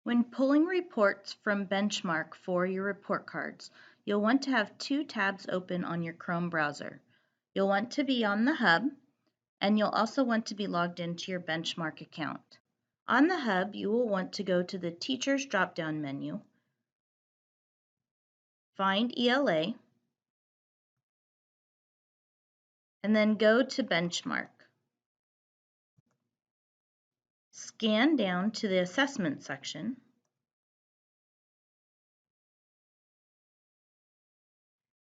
When pulling reports from Benchmark for your report cards, you'll want to have two tabs open on your Chrome browser. You'll want to be on the Hub, and you'll also want to be logged into your Benchmark account. On the Hub, you will want to go to the Teachers drop-down menu, find ELA, and then go to Benchmark. Scan down to the Assessment section,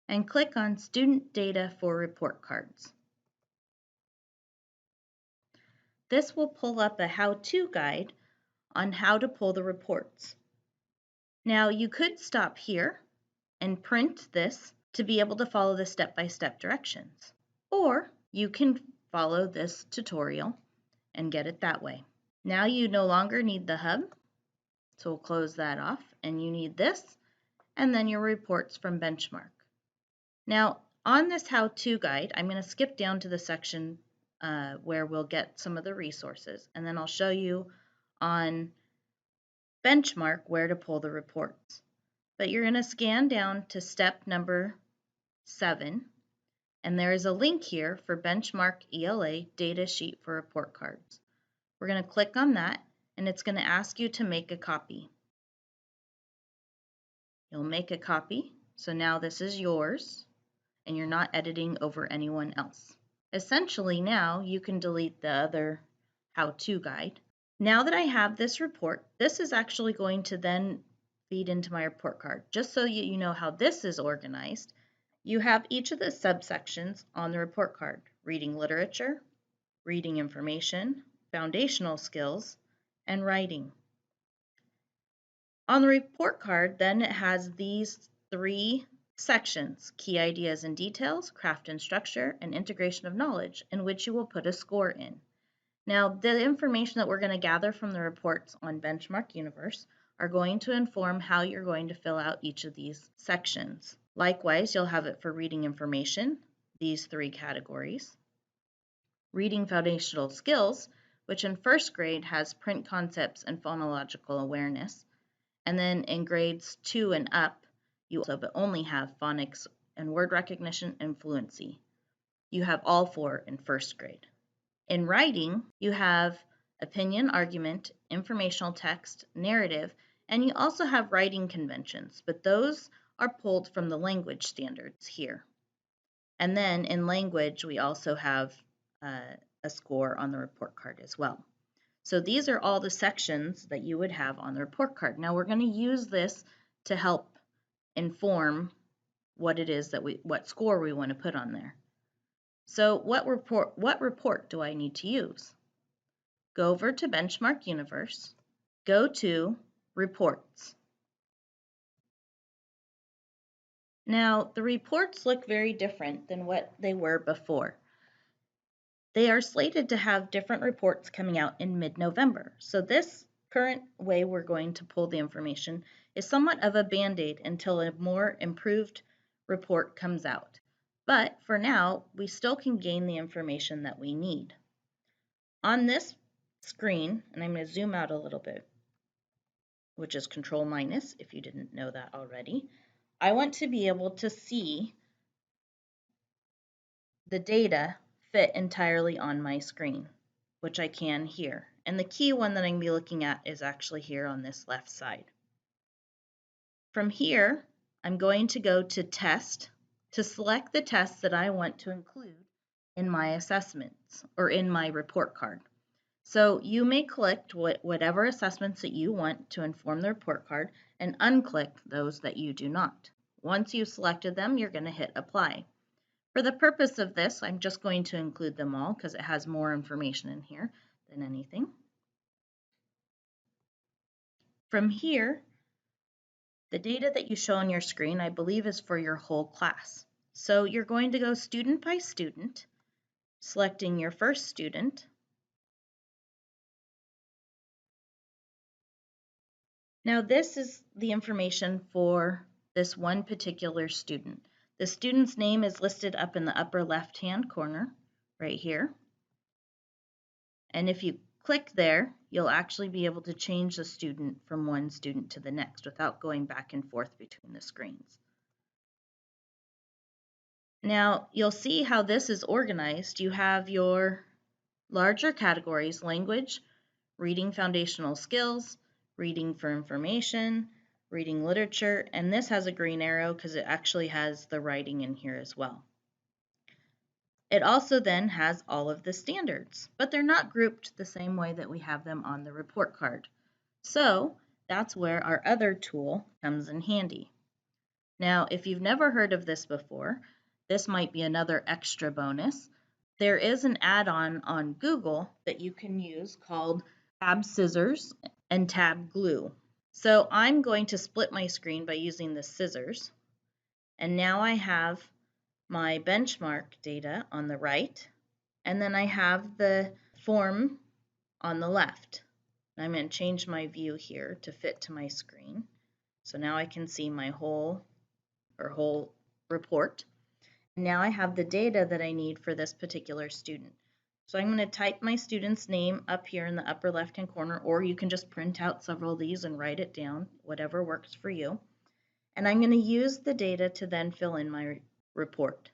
and click on Student Data for Report Cards. This will pull up a how-to guide on how to pull the reports. Now you could stop here and print this to be able to follow the step-by-step directions, or you can follow this tutorial and get it that way. Now you no longer need the Hub, so we'll close that off, and you need this, and then your reports from Benchmark. Now on this how-to guide, I'm going to skip down to the section where we'll get some of the resources, and then I'll show you on Benchmark where to pull the reports. But you're going to scan down to step number 7, and there is a link here for Benchmark ELA data sheet for report cards. We're going to click on that, and it's going to ask you to make a copy. You'll make a copy, so now this is yours, and you're not editing over anyone else. Essentially now you can delete the other how-to guide. Now that I have this report, this is actually going to then feed into my report card. Just so you know how this is organized, you have each of the subsections on the report card: reading literature, reading information, foundational skills, and writing. On the report card, then it has these 3 sections: key ideas and details, craft and structure, and integration of knowledge, in which you will put a score in. Now, the information that we're going to gather from the reports on Benchmark Universe are going to inform how you're going to fill out each of these sections. Likewise, you'll have it for reading information, these 3 categories. Reading foundational skills, which in first grade has print concepts and phonological awareness. And then in grades 2 and up, you also but only have phonics and word recognition and fluency. You have all 4 in first grade. In writing, you have opinion, argument, informational text, narrative, and you also have writing conventions, but those are pulled from the language standards here. And then in language, we also have a score on the report card as well. So these are all the sections that you would have on the report card. Now we're going to use this to help inform what it is that what score we want to put on there. So what report do I need to use? Go over to Benchmark Universe, go to Reports. Now the reports look very different than what they were before. They are slated to have different reports coming out in mid-November. So this current way we're going to pull the information is somewhat of a band-aid until a more improved report comes out. But for now, we still can gain the information that we need. On this screen, and I'm going to zoom out a little bit, which is Control- if you didn't know that already, I want to be able to see the data fit entirely on my screen, which I can here. And the key one that I'm going to be looking at is actually here on this left side. From here, I'm going to go to Test to select the tests that I want to include in my assessments or in my report card. So you may click whatever assessments that you want to inform the report card and unclick those that you do not. Once you've selected them, you're going to hit Apply. For the purpose of this, I'm just going to include them all because it has more information in here than anything. From here, the data that you show on your screen, I believe, is for your whole class. So you're going to go student by student, selecting your first student. Now this is the information for this one particular student. The student's name is listed up in the upper left-hand corner, right here. And if you click there, you'll actually be able to change the student from one student to the next without going back and forth between the screens. Now, you'll see how this is organized. You have your larger categories: language, reading foundational skills, reading for information, reading literature, and this has a green arrow because it actually has the writing in here as well. It also then has all of the standards, but they're not grouped the same way that we have them on the report card. So that's where our other tool comes in handy. Now, if you've never heard of this before, this might be another extra bonus. There is an add-on on Google that you can use called Tab Scissors and Tab Glue. So I'm going to split my screen by using the scissors. And now I have my benchmark data on the right, and then I have the form on the left. I'm going to change my view here to fit to my screen. So now I can see my whole report. And now I have the data that I need for this particular student. So I'm going to type my student's name up here in the upper left-hand corner, or you can just print out several of these and write it down, whatever works for you. And I'm going to use the data to then fill in my report.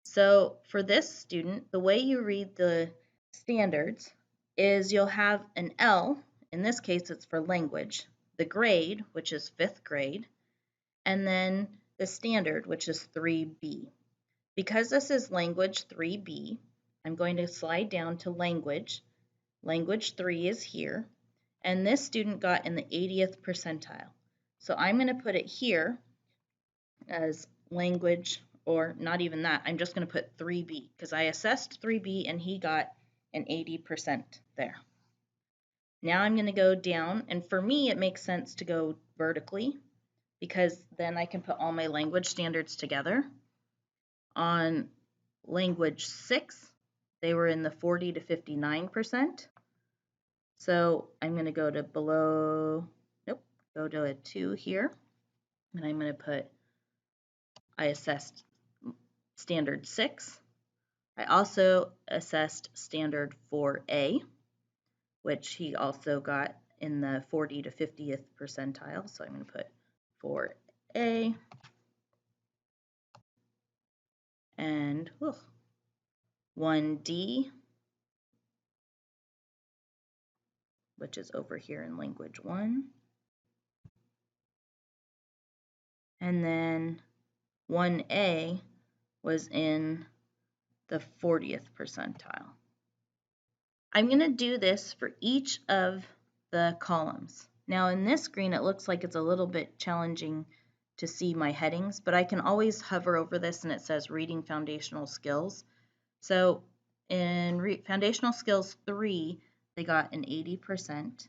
So for this student, the way you read the standards is you'll have an L, in this case it's for language, the grade, which is 5th grade, and then the standard, which is 3B. Because this is language 3B, I'm going to slide down to language. Language 3 is here, and this student got in the 80th percentile. So I'm going to put it here as language, or not even that, I'm just going to put 3B because I assessed 3B and he got an 80% there. Now I'm going to go down, and for me it makes sense to go vertically because then I can put all my language standards together. On language 6, they were in the 40 to 59%. So I'm going to go to go to a 2 here, and I'm going to put I assessed standard 6. I also assessed standard 4A, which he also got in the 40 to 50th percentile. So I'm going to put 4A and 1D, which is over here in language 1. And then 1A was in the 40th percentile. I'm going to do this for each of the columns. Now in this screen it looks like it's a little bit challenging to see my headings, but I can always hover over this and it says Reading Foundational Skills. So in Foundational Skills 3, they got an 80%.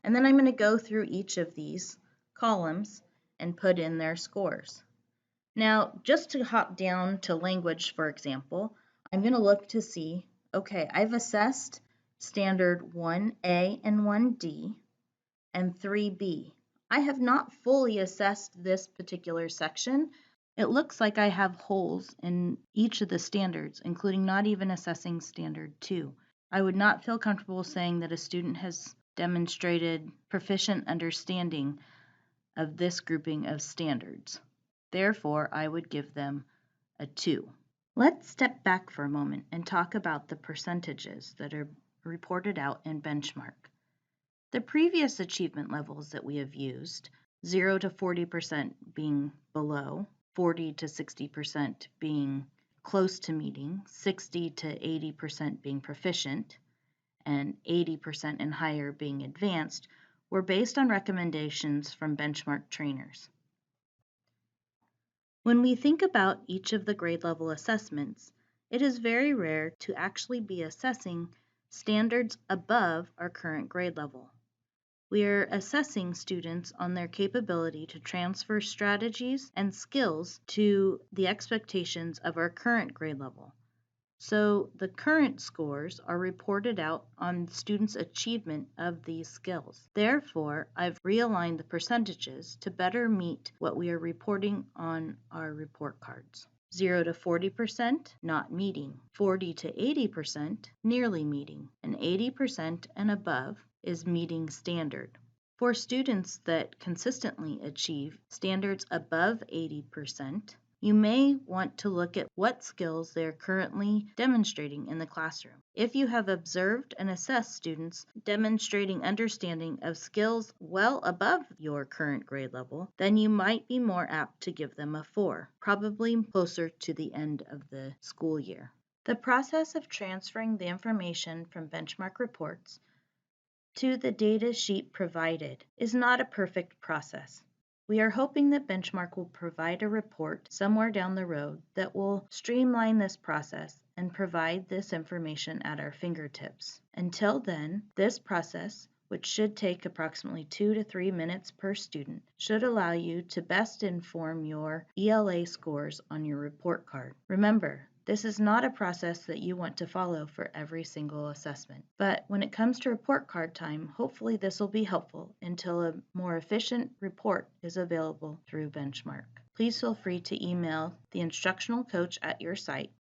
And then I'm going to go through each of these columns and put in their scores. Now, just to hop down to language, for example, I'm going to look to see, okay, I've assessed standard 1A and 1D and 3B. I have not fully assessed this particular section. It looks like I have holes in each of the standards, including not even assessing standard 2. I would not feel comfortable saying that a student has demonstrated proficient understanding of this grouping of standards. Therefore, I would give them a 2. Let's step back for a moment and talk about the percentages that are reported out in benchmark. The previous achievement levels that we have used, 0 to 40% being below, 40 to 60% being close to meeting, 60 to 80% being proficient, and 80% and higher being advanced, were based on recommendations from benchmark trainers. When we think about each of the grade level assessments, it is very rare to actually be assessing standards above our current grade level. We are assessing students on their capability to transfer strategies and skills to the expectations of our current grade level. So the current scores are reported out on students' achievement of these skills. Therefore, I've realigned the percentages to better meet what we are reporting on our report cards. 0 to 40%, not meeting. 40 to 80%, nearly meeting. And 80% and above is meeting standard. For students that consistently achieve standards above 80%, you may want to look at what skills they are currently demonstrating in the classroom. If you have observed and assessed students demonstrating understanding of skills well above your current grade level, then you might be more apt to give them a 4, probably closer to the end of the school year. The process of transferring the information from benchmark reports to the data sheet provided is not a perfect process. We are hoping that Benchmark will provide a report somewhere down the road that will streamline this process and provide this information at our fingertips. Until then, this process, which should take approximately 2 to 3 minutes per student, should allow you to best inform your ELA scores on your report card. Remember, this is not a process that you want to follow for every single assessment. But when it comes to report card time, hopefully this will be helpful until a more efficient report is available through Benchmark. Please feel free to email the instructional coach at your site